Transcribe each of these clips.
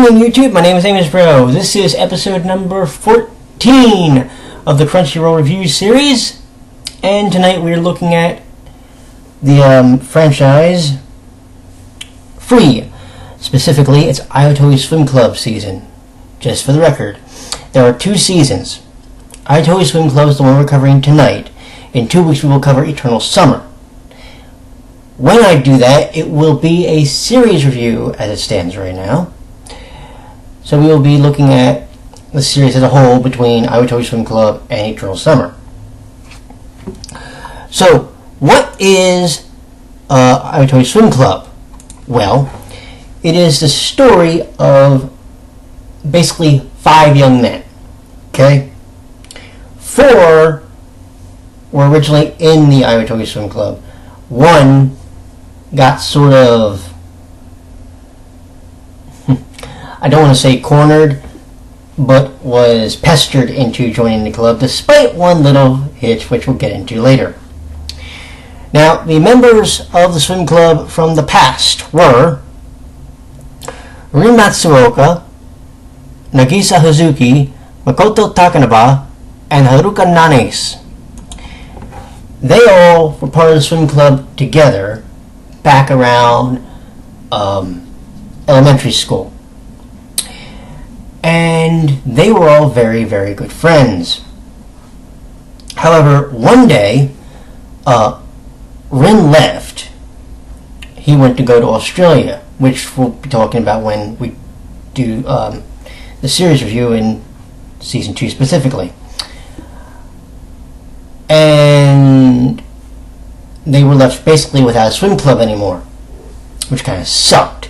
evening, YouTube. My name is Amos Bro. This is episode number 14 of the Crunchyroll review series, and tonight we're looking at the franchise Free. Specifically, it's Iwatobi Swim Club season. Just for the record, there are 2 seasons. Iwatobi Swim Club is the one we're covering tonight. In 2 weeks, we will cover Eternal Summer. When I do that, it will be a series review as it stands right now. So we will be looking at the series as a whole between Iwatobi Swim Club and Eternal Summer. So, what is Iwatobi Swim Club? Well, it is the story of basically 5 young men. Okay? 4 were originally in the Iwatobi Swim Club. 1 got sort of, I don't want to say cornered, but was pestered into joining the club despite one little hitch, which we'll get into later. Now, the members of the swim club from the past were Rin Matsuoka, Nagisa Hazuki, Makoto Takanaba, and Haruka Nanes. They all were part of the swim club together back around elementary school. And they were all very, very good friends. However, one day, Rin left. He went to go to Australia, which we'll be talking about when we do the series review in Season 2 specifically. And they were left basically without a swim club anymore, which kind of sucked.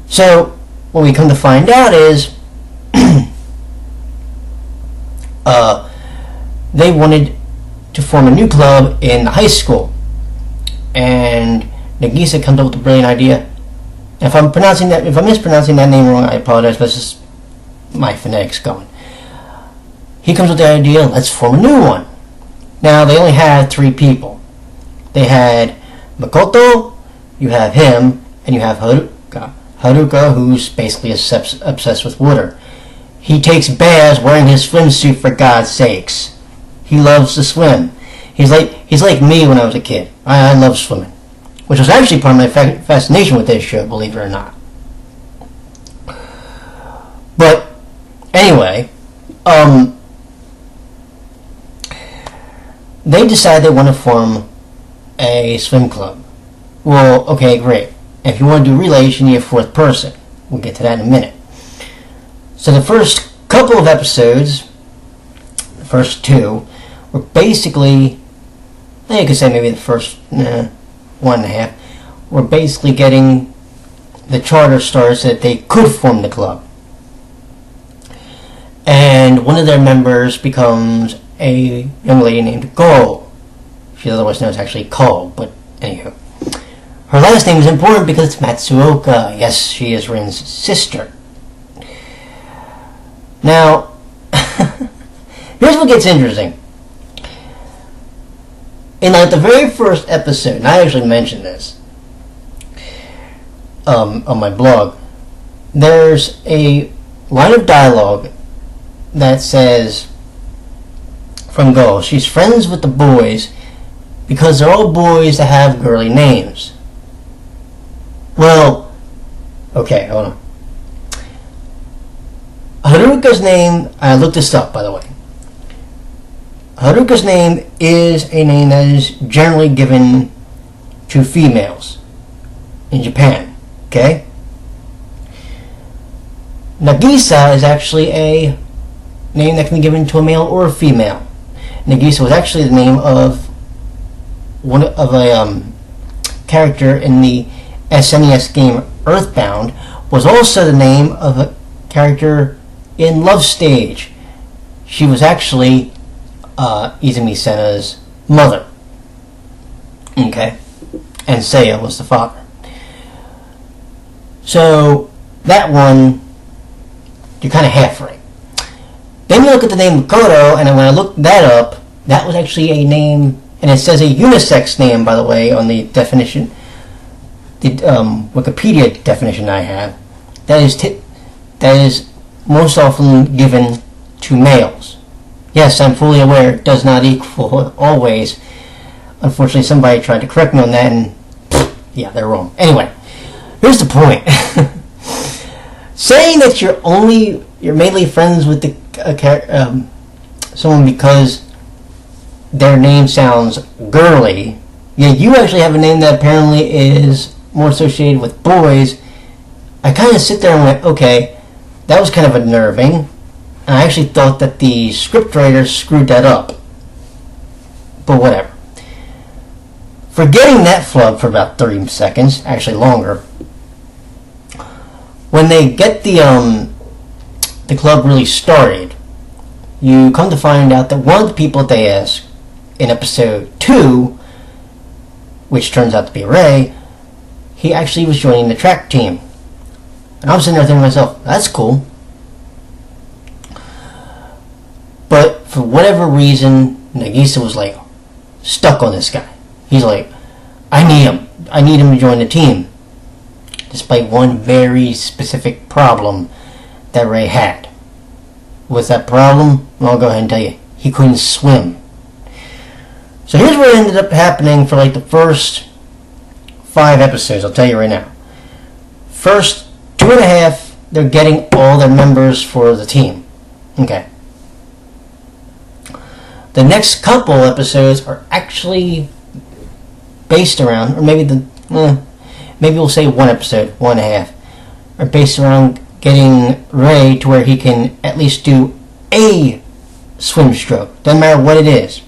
So, what we come to find out is they wanted to form a new club in high school, and Nagisa comes up with a brilliant idea. If I'm mispronouncing that name wrong, I apologize, but it's just my phonetics going. He comes with the idea, let's form a new one. Now, they only had 3 people. They had Makoto, you have him, and you have Haruka, who's basically obsessed with water. He takes baths wearing his swimsuit, for God's sakes. He loves to swim. He's like me when I was a kid. I love swimming, which was actually part of my fascination with this show, believe it or not. But anyway, they decided they want to form a swim club. Well, okay, great. If you want to do relays, you need a 4th person. We'll get to that in a minute. So the first couple of episodes, the first 2, were basically, you could say maybe the first 1.5, were basically getting the charter started so that they could form the club. And one of their members becomes a young lady named Go. She's otherwise known as actually Ko, but anywho. Her last name is important because it's Matsuoka. Yes, she is Rin's sister. Now, here's what gets interesting. In like the very first episode, and I actually mentioned this on my blog, there's a line of dialogue that says, from Go, she's friends with the boys because they're all boys that have girly names. Well, okay, hold on. Haruka's name, I looked this up, by the way. Haruka's name is a name that is generally given to females in Japan, okay? Nagisa is actually a name that can be given to a male or a female. Nagisa was actually the name of a character in the SNES game Earthbound, was also the name of a character in Love Stage. She was actually Izumi Senna's mother. Okay? And Seiya was the father. So, that one, you're kind of half right. Then you look at the name Makoto, and when I looked that up, that was actually a name, and it says a unisex name, by the way, on the definition, the Wikipedia definition I have. That is that is most often given to males. Yes, I'm fully aware it does not equal always. Unfortunately, somebody tried to correct me on that, and yeah, they're wrong. Anyway, here's the point. Saying that you're mainly friends with someone because their name sounds girly, yet you actually have a name that apparently is more associated with boys. I kind of sit there and went, okay, that was kind of unnerving. And I actually thought that the scriptwriter screwed that up. But whatever. Forgetting that flub for about 30 seconds, actually longer, when they get the club really started, you come to find out that one of the people they ask in episode 2, which turns out to be Ray, he actually was joining the track team. And I'm sitting there thinking to myself, that's cool. But for whatever reason, Nagisa was like stuck on this guy. He's like, I need him to join the team. Despite one very specific problem that Ray had. What's that problem? Well, I'll go ahead and tell you. He couldn't swim. So here's what ended up happening for like the first 5 episodes. I'll tell you right now. First 2.5, they're getting all their members for the team. Okay. The next couple episodes are actually based around, or maybe maybe we'll say 1 episode, 1.5, are based around getting Ray to where he can at least do a swim stroke. Doesn't matter what it is.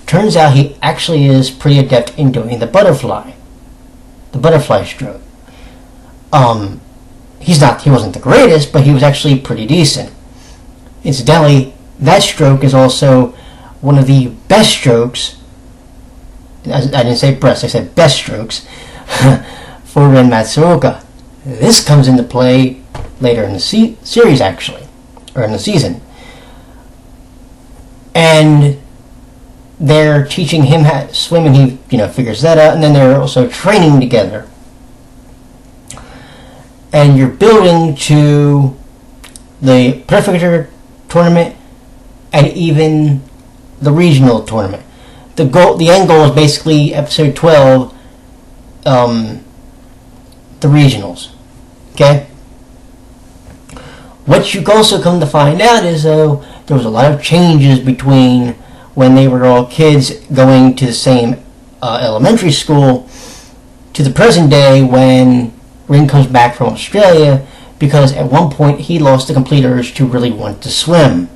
Turns out he actually is pretty adept in doing the butterfly stroke. He wasn't the greatest, but he was actually pretty decent. Incidentally, that stroke is also one of the best strokes, I didn't say breast, I said best strokes, for Ren Matsuoka. This comes into play later in the series, actually, or in the season. And they're teaching him how to swim, and he, figures that out, and then they're also training together. And you're building to the Prefecture tournament and even the regional tournament. The end goal is basically episode 12, the regionals. Okay? What you also come to find out is, though, there was a lot of changes between when they were all kids going to the same elementary school to the present day when Rin comes back from Australia, because at one point he lost the complete urge to really want to swim.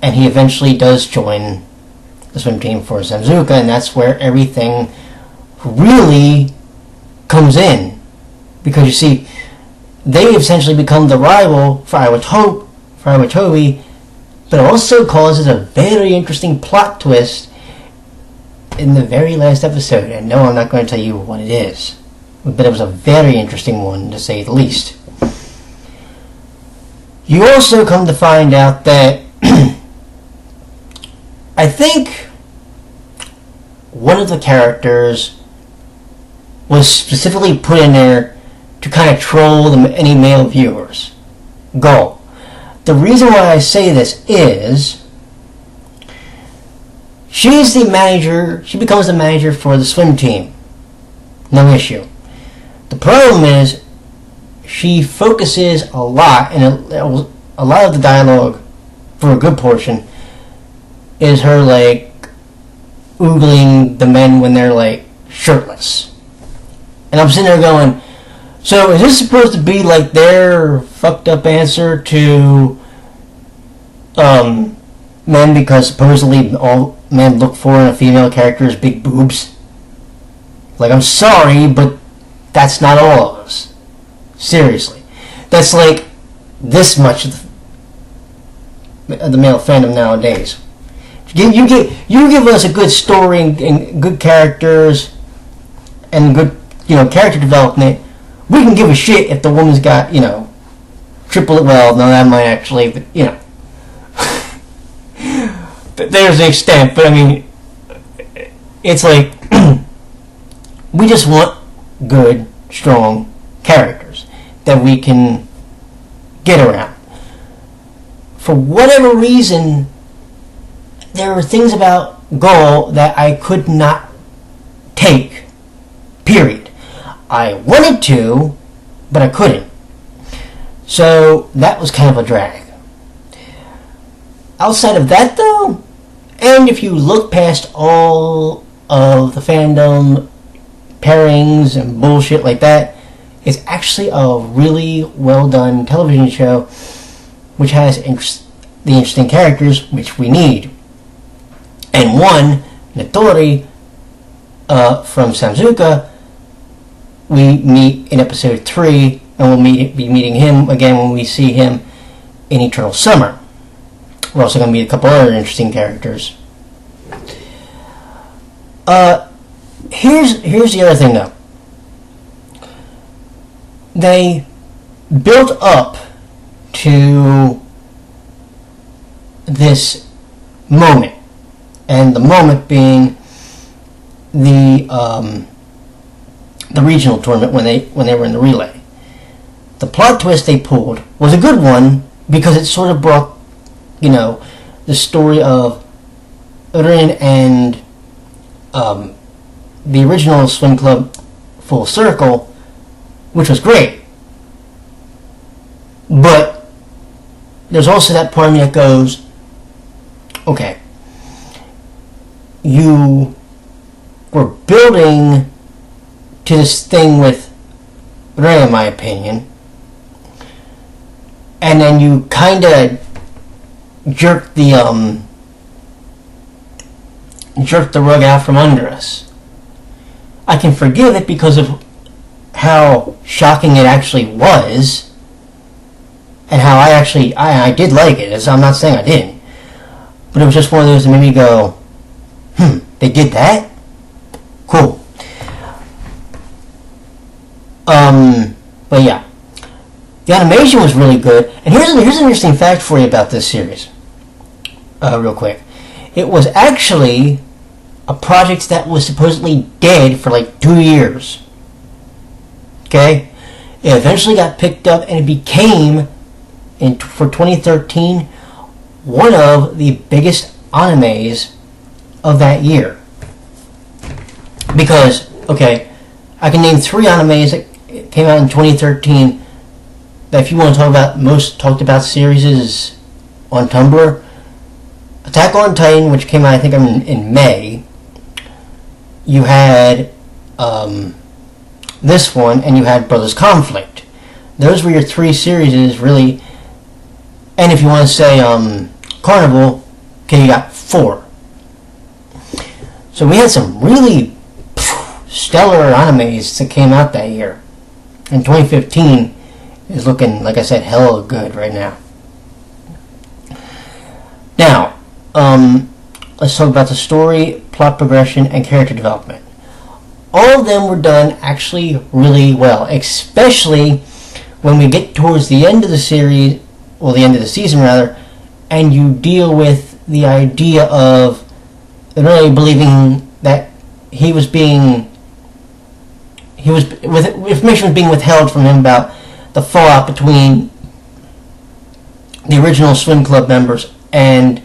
And he eventually does join the swim team for Samzuka, and that's where everything really comes in. Because you see, they essentially become the rival for Iwatobi, but it also causes a very interesting plot twist in the very last episode. And no, I'm not going to tell you what it is, but it was a very interesting one, to say the least. You also come to find out that I think one of the characters was specifically put in there to kind of troll any male viewers. Go. The reason why I say this is she's the manager. She becomes the manager for the swim team. No issue. The problem is she focuses a lot, and a lot of the dialogue, for a good portion, is her like oogling the men when they're like shirtless. And I'm sitting there going, so is this supposed to be like their fucked up answer to men, because supposedly all men look for in a female character is big boobs? Like, I'm sorry, but that's not all of us. Seriously. That's like this much of the male fandom nowadays. You give us a good story and good characters and good character development. We can give a shit if the woman's got triple. Well, no, that might actually, but there's the extent. But I mean, it's like we just want good, strong characters that we can get around. For whatever reason, there were things about Goal that I could not take. Period. I wanted to, but I couldn't. So that was kind of a drag. Outside of that, though, and if you look past all of the fandom pairings and bullshit like that, it's actually a really well done television show which has the interesting characters which we need. And one, Natori, from Samzuka, we meet in episode 3, and we'll be meeting him again when we see him in Eternal Summer. We're also going to meet a couple other interesting characters. Here's the other thing, though. They built up to this moment, and the moment being the regional tournament when they were in the relay. The plot twist they pulled was a good one because it sort of brought, the story of Rin and the original swim club full circle, which was great. But there's also that part of me that goes, okay, you were building to this thing with Ray, in my opinion, and then you kind of jerked the rug out from under us. I can forgive it because of how shocking it actually was, and how I did like it. I'm not saying I didn't, but it was just one of those that made me go, they did that? Cool. But yeah, the animation was really good. And here's an interesting fact for you about this series. Real quick, it was actually a project that was supposedly dead for like 2 years. Okay, it eventually got picked up, and it became, for 2013, one of the biggest animes of that year. Because, okay, I can name 3 animes that came out in 2013 that, if you want to talk about most talked about series is on Tumblr. Attack on Titan, which came out I think in May. You had this one, and you had Brothers Conflict. Those were your 3 series, really. And if you want to say Carnival, okay, you got 4. So we had some really stellar animes that came out that year. And 2015 is looking, like I said, hella good right now. Now, let's talk about the story, plot progression, and character development. All of them were done actually really well, especially when we get towards the end of the series, well, the end of the season rather, and you deal with the idea of really believing that information was being withheld from him about the fallout between the original swim club members and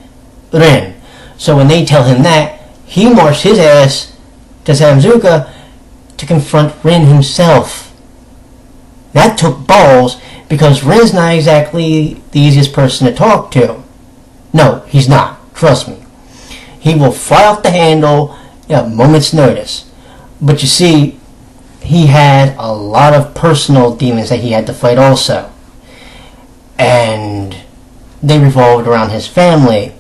Rin. So when they tell him that, he marched his ass to Samzuka to confront Rin himself. That took balls, because Rin's not exactly the easiest person to talk to. No, he's not. Trust me. He will fly off the handle at a moment's notice. But you see, he had a lot of personal demons that he had to fight also. And they revolved around his family.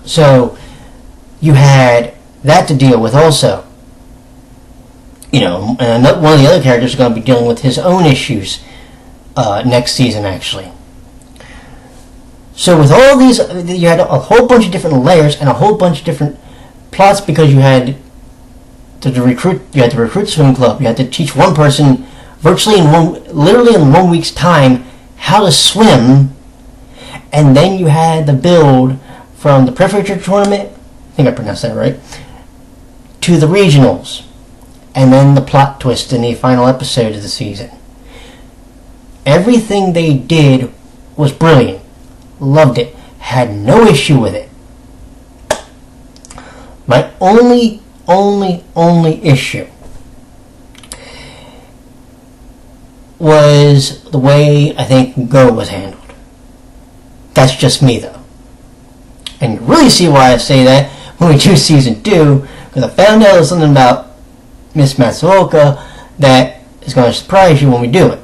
So you had that to deal with also. And one of the other characters is going to be dealing with his own issues next season, actually. So with all these, you had a whole bunch of different layers and a whole bunch of different plots, because you had to recruit swim club. You had to teach one person literally in 1 week's time how to swim, and then you had the build from the prefecture tournament, I think I pronounced that right, to the regionals, and then the plot twist in the final episode of the season. Everything they did was brilliant. Loved it. Had no issue with it. My only issue was the way I think Go was handled. That's just me, though. And you really see why I say that when we do season 2, because I found out something about Miss Matsuoka that is going to surprise you when we do it.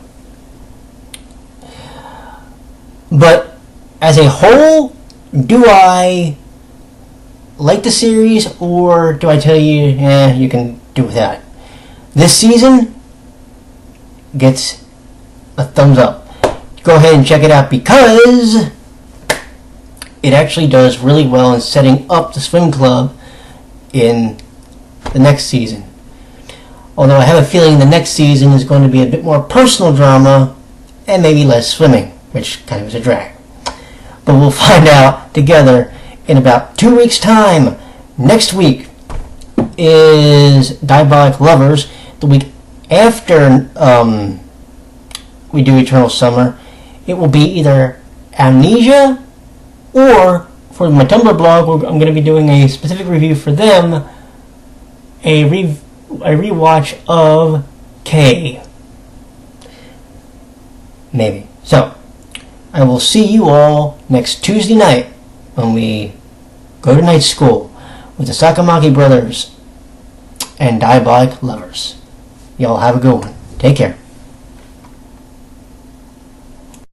But as a whole, do I like the series, or do I tell you, you can do without it? This season gets a thumbs up. Go ahead and check it out, because it actually does really well in setting up the swim club in the next season. Although I have a feeling the next season is going to be a bit more personal drama and maybe less swimming, which kind of is a drag. But we'll find out together in about 2 weeks' time. Next week is Diabolic Lovers. The week after we do Eternal Summer, it will be either Amnesia, or for my Tumblr blog, I'm going to be doing a specific review for them, a rewatch of K. Maybe. So, I will see you all next Tuesday night when we go to night school with the Sakamaki brothers and Diabolic Lovers. Y'all have a good one. Take care.